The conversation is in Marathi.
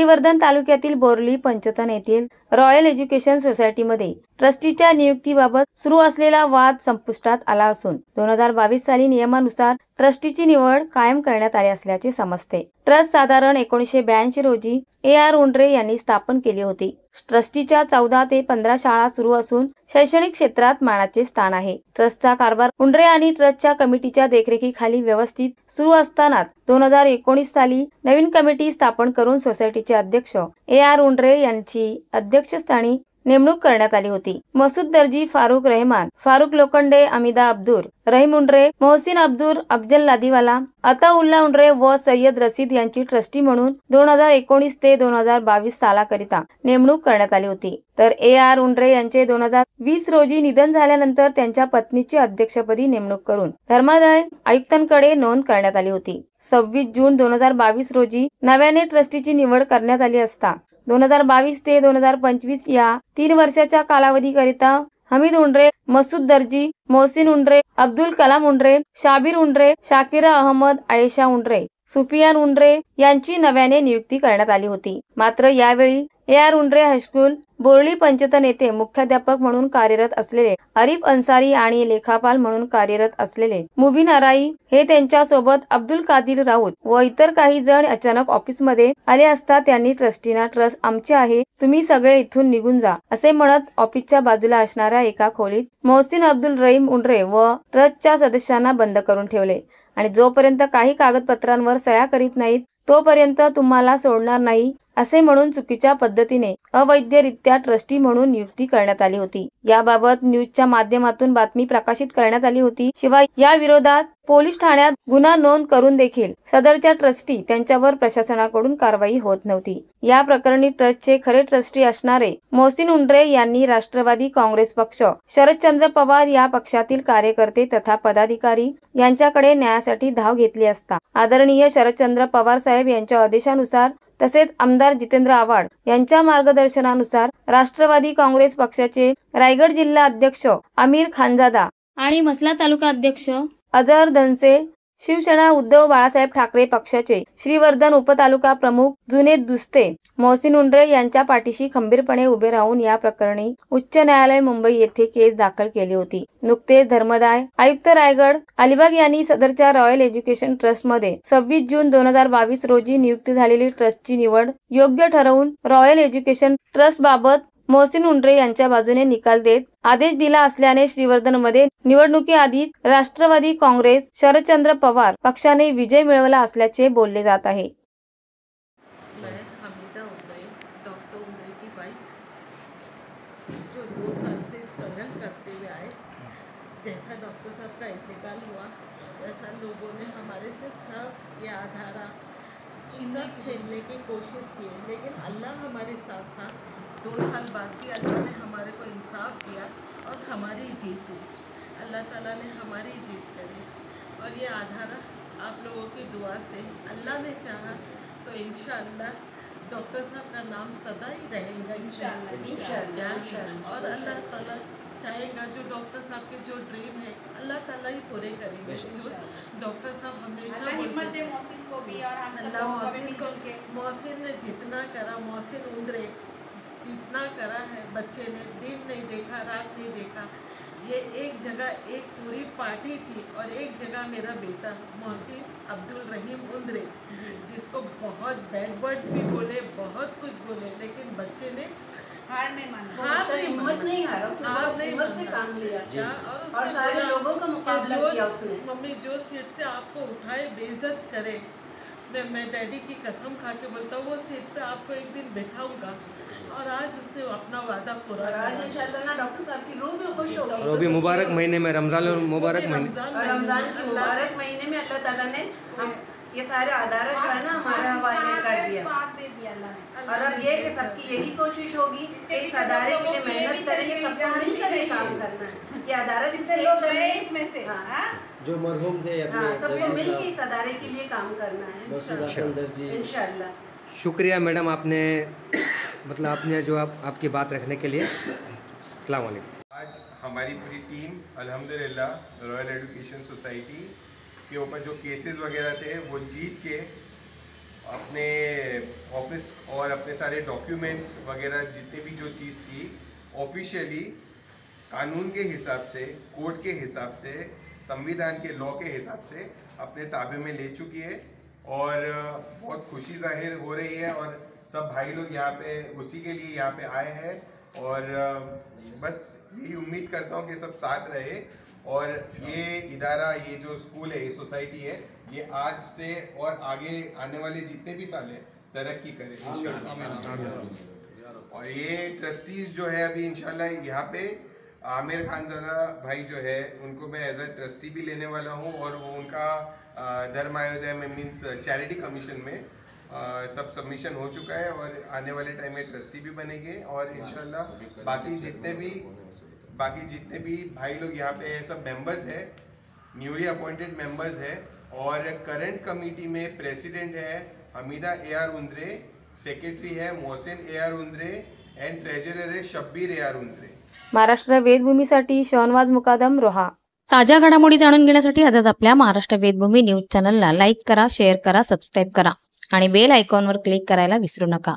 श्रीवर्धन तालुक्यातील बोर्ली पंचतन येथील रॉयल एज्युकेशन सोसायटीमध्ये ट्रस्टीच्या नियुक्तीबाबत सुरू असलेला वाद संपुष्टात आला असून 2022 साली नियमानुसार ट्रस्टीची निवड कायम करण्यात आली असल्याचे समजते। ट्रस्ट साधारण 1982 रोजी AR उंड्रे यांनी स्थापन केली होती। ट्रस्टीच्या 14 ते 15 शाळा सुरू असून शैक्षणिक क्षेत्रात मानाचे स्थान आहे। ट्रस्टचा कारभार उंड्रे आणि ट्रस्टच्या कमिटीच्या देखरेखीखाली व्यवस्थित सुरू असतानाच 2019 साली नवीन कमिटी स्थापन करून सोसायटीचे अध्यक्ष AR उंड्रे यांची अध्यक्षस्थानी नेमणूक करण्यात आली होती। मसूद दर्जी, फारुख रहमान, फारुख लोखंडे, अमिदा अब्दुर, रहीम उंड्रे, मोहसिन अब्दुर, अफजल लादीवाला, अताउल्ला उंड्रे व सय्यद रशीद यांची ट्रस्टी म्हणून 2019 ते 2022 सालाकरिता नेमणूक करण्यात आली होती। तर AR उंड्रे यांचे 2020 रोजी निधन झाल्यानंतर त्यांच्या पत्नीची अध्यक्षपदी नेमणूक करून धर्मादाय आयुक्तांकडे नोंद करण्यात आली होती। 26 जून 2022 रोजी नव्याने ट्रस्टीची निवड करण्यात आली असता 2022 ते 2025 या 3 वर्षाच्या कालावधीकरिता हमीद उंड्रे, मसूद दर्जी, मोहसिन उंड्रे, अब्दुल कलाम उंड्रे, शाबीर उंड्रे, शाकिरा अहमद, आयशा उंड्रे, सुफियान उंड्रे यांची नव्याने नियुक्ती करण्यात आली होती। मात्र यावेळी AR उंड्रे हायस्कूल बोर्ली पंचतन येथे मुख्याध्यापक म्हणून कार्यरत असलेले आरिफ अन्सारी आणि लेखापाल म्हणून कार्यरत असलेले मुबीन अराई हे त्यांच्या सोबत अब्दुल कादिर राऊत व इतर काही जण अचानक ऑफिसमध्ये आले असता त्यांनी ट्रस्टीना ट्रस्ट आमचे आहे, तुम्ही सगळे इथून निघून जा असे म्हणत ऑफिसच्या बाजूला असणाऱ्या एका खोलीत मोहसिन अब्दुल रहीम उंड्रे व ट्रस्टच्या सदस्यांना बंद करून ठेवले आणि जोपर्यंत काही कागदपत्रांवर सह्या करीत नाहीत तोपर्यंत तुम्हाला सोडणार नाही असे म्हणून चुकीच्या पद्धतीने अवैधरित्या ट्रस्टी म्हणून नियुक्ती करण्यात आली होती। याबाबत न्यूजच्या माध्यमातून बातमी प्रकाशित करण्यात आली होती। शिवाय या विरोधात पोलीस ठाण्यात गुन्हा नोंद करून देखील सदरच्या ट्रस्टी त्यांच्यावर प्रशासनाकडून कारवाई होत नव्हती। या प्रकरणी ट्रस्टचे खरे ट्रस्टी असणारे मोहसिन उंड्रे यांनी राष्ट्रवादी काँग्रेस पक्ष, शरदचंद्र पवार या पक्षातील कार्यकर्ते तथा पदाधिकारी यांच्याकडे न्यायासाठी धाव घेतली असता आदरणीय शरदचंद्र पवार साहेब यांच्या आदेशानुसार तसेच आमदार जितेंद्र आव्हाड यांच्या मार्गदर्शनानुसार राष्ट्रवादी काँग्रेस पक्षाचे रायगड जिल्हा अध्यक्ष आमिर खानजादा आणि मसला तालुका अध्यक्ष अजहर धनसे, शिवसेना उद्धव बाळासाहेब ठाकरे पक्षाचे श्रीवर्धन उपतालुका प्रमुख जुनेद दुस्ते, मोहसिन उंड्रे यांच्या पाठीशी खंबीरपणे उभे राहून या प्रकरणी उच्च न्यायालय मुंबई येथे केस दाखल केली होती। नुकतेच धर्मदाय आयुक्त रायगड अलिबाग यांनी सदरच्या रॉयल एज्युकेशन ट्रस्ट मध्ये 26 जून 2022 रोजी नियुक्त झालेली ट्रस्टची निवड योग्य ठरवून रॉयल एज्युकेशन ट्रस्ट बाबत मोहसिन उंड्रे यांच्या बाजूने निकाल देत आदेश दिला असल्याने श्रीवर्धनमध्ये निवडणुकीआधीच राष्ट्रवादी काँग्रेस, शरदचंद्र पवार पक्षाने विजय मिळवला असल्याचे बोलले जात आहे। मैं हमीदा उंड्रे, डॉक्टर उंड्रे की वाइफ, जो 2 साल से स्ट्रगल करते हुए आए। जैसा डॉक्टर साहब का इंतकाल हुआ वैसा लोगों ने हमारे से सब ये आधारा छीनने की कोशिश की, लेकिन अल्लाह हमारे साथ था। 2 साल बाद भी अल्लाह ने हमारे को इंसाफ दिया और हमारी जीत हुई। अल्लाह ताला ने हमारी जीत करी और ये आधारा आप लोगों की दुआ से अल्लाह ने चाहा तो इंशाअल्लाह डॉक्टर साहब का नाम सदा ही रहेगा इंशाअल्लाह। और अल्लाह ताला चाहेगा जो डॉक्टर साहब के जो ड्रीम है अल्लाह ताला ही पूरे करेंगे। जो डॉक्टर साहब हमेशा हिम्मत दे मोहसिन को भी और हम सब अल्लाह लोगों को भी। मोहसिन ने जितना करा, मोहसिन उंड्रे जितना करा है, बच्चे ने दिन नहीं देखा, रात नहीं देखा। ये एक जगह एक पूरी पार्टी थी और एक जगह मेरा बेटा मोहसिन अब्दुल रहीम उंड्रे, जिसको बहुत बैड वर्ड्स भी बोले, बहुत कुछ बोले, लेकिन बच्चे ने हार नहीं माना, हार हिम्मत नहीं हारा, उसने बहुत हिम्मत से काम लिया और सारे लोगों का मुकाबला किया उसने। मम्मी जो सीट से आपको उठाए बेइज्जत करे, मैं डैडी की कसम खा के बोलता हूँ वो सीट पे आपको एक दिन बैठाऊंगा और आज उसने अपना वादा पूरा किया। आज इंशाल्लाह ना डॉक्टर साहब की रूह भी खुश होगी। और अभी मुबारक महीने में रमजान मुबारक महीने रमजान के मुबारक महीने में अल्लाह ताला ने हम ये सारे आधार जो है ना हमारे हवाले कर दिया। और अब ये कि सबकी यही कोशिश होगी कि इस अदारे के लिए मेहनत करेंगे, सबको मिलकर ये काम करना है। ये अदारा इसमें से जो मरहूम थे सबको मिलकर इस अदारे के लिए काम करना है इंशाअल्लाह। शुक्रिया मैडम, आपने मतलब आपने जो आपकी बात रखने के लिए। अस्सलाम वालेकुम। आज हमारी पूरी टीम अल्हम्दुलिल्लाह रॉयल एजुकेशन सोसाइटी के ऊपर जो केसेस वगैरह थे वो जीत के अपने ऑफिस और अपने सारे डॉक्यूमेंट्स वगैरह जितने भी जो चीज़ थी ऑफिशियली कानून के हिसाब से, कोर्ट के हिसाब से, संविधान के लॉ के हिसाब से अपने ताबे में ले चुकी है और बहुत खुशी जाहिर हो रही है और सब भाई लोग यहाँ पे उसी के लिए यहाँ पे आए हैं और बस यही उम्मीद करता हूँ कि सब साथ रहे और ये इदारा, ये जो स्कूल है, ये सोसाइटी है, ये आज से और आगे आने वाले जितने भी साल हैं तरक्की करे इंशाल्लाह। और ये ट्रस्टीज जो है अभी इंशाल्लाह यहाँ पे आमिर खानज़ादा भाई जो है उनको मैं एज अ ट्रस्टी भी लेने वाला हूँ और वो उनका धर्म अयोध्या में मीन्स चैरिटी कमीशन में सब सबमिशन हो चुका है और आने वाले टाइम में ट्रस्टी भी बनेंगे और इंशाल्लाह बाकी जितने भी भाई लोग यहाँ पे सब मेंबर्स हैं, न्यूली अपॉइंटेड मेंबर्स हैं और करंट कमेटी में प्रेसिडेंट है हमीदा AR उंद्रे, सेक्रेटरी है Mohsin AR Undre end treasurer है शब्बीर AR उंद्रे। महाराष्ट्र वेदभूमीसाठी शहनवाज मुकादम, रोहा। ताज्या घडामोडी जाणून घेण्यासाठी आजच आपल्या महाराष्ट्र वेदभूमी न्यूज चॅनलला लाईक करा, शेअर करा, सबस्क्राईब करा आणि बेल आयकॉनवर क्लिक करायला विसरू नका।